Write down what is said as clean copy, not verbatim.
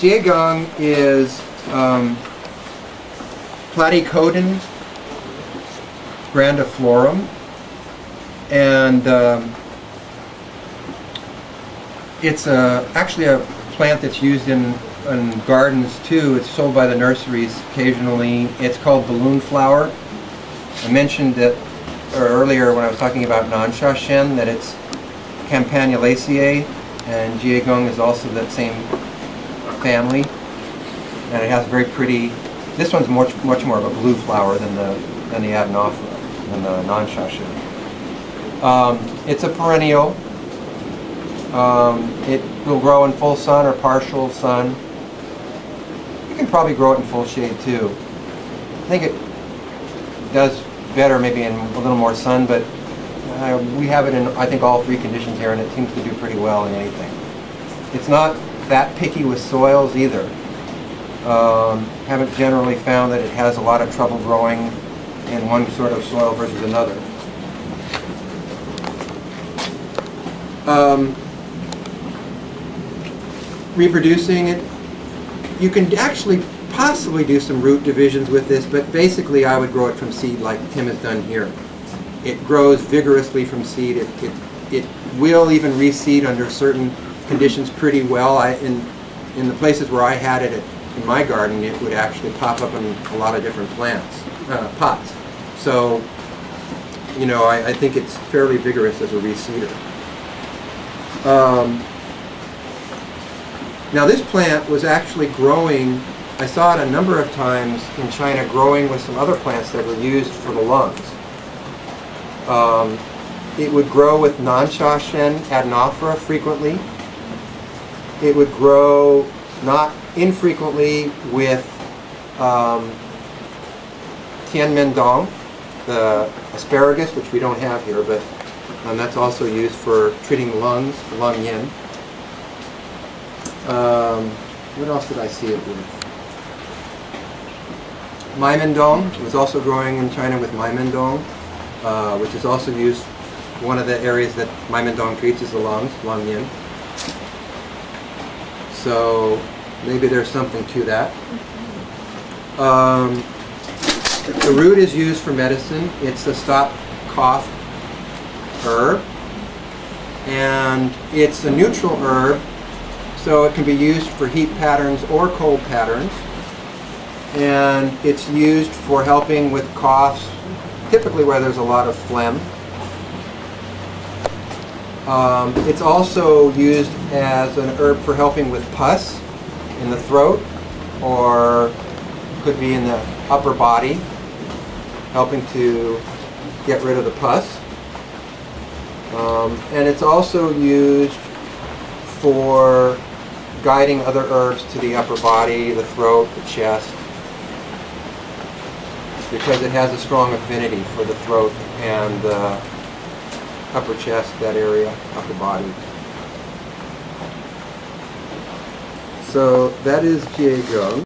geng is platycodon grandiflorum, and it's actually a plant that's used in gardens too. It's sold by the nurseries occasionally. It's called balloon flower. I mentioned that earlier when I was talking about non-shashen that it's campanulaceae, and geng is also that same family, and it has very pretty. This one's much more of a blue flower than the adenophyra, than the non-shashen. It's a perennial. It will grow in full sun or partial sun. You can probably grow it in full shade too. I think it does better maybe in a little more sun, but we have it in, I think, all three conditions here, and it seems to do pretty well in anything. It's not that picky with soils either. Haven't generally found that it has a lot of trouble growing in one sort of soil versus another. Reproducing it, you can actually possibly do some root divisions with this, but basically I would grow it from seed like Tim has done here. It grows vigorously from seed. It will even reseed under certain conditions pretty well. In the places where I had it in my garden, it would actually pop up in a lot of different plants, pots. So, you know, I think it's fairly vigorous as a reseeder. Now this plant was actually growing, I saw it a number of times in China growing with some other plants that were used for the lungs. It would grow with non-shashen adenophyra frequently. It would grow not infrequently with tianmendong, the asparagus, which we don't have here, but that's also used for treating lungs, lung yin. What else did I see it with? Maimendong was also growing in China with maimendong, which is also used. One of the areas that maimendong treats is the lungs, lung yin. So maybe there's something to that. The root is used for medicine. It's a stop cough herb, and it's a neutral herb, so it can be used for heat patterns or cold patterns, and it's used for helping with coughs, typically where there's a lot of phlegm. It's also used as an herb for helping with pus in the throat, or could be in the upper body, helping to get rid of the pus. And it's also used for guiding other herbs to the upper body, the throat, the chest, because it has a strong affinity for the throat and the upper chest, that area, upper body. So that is geng.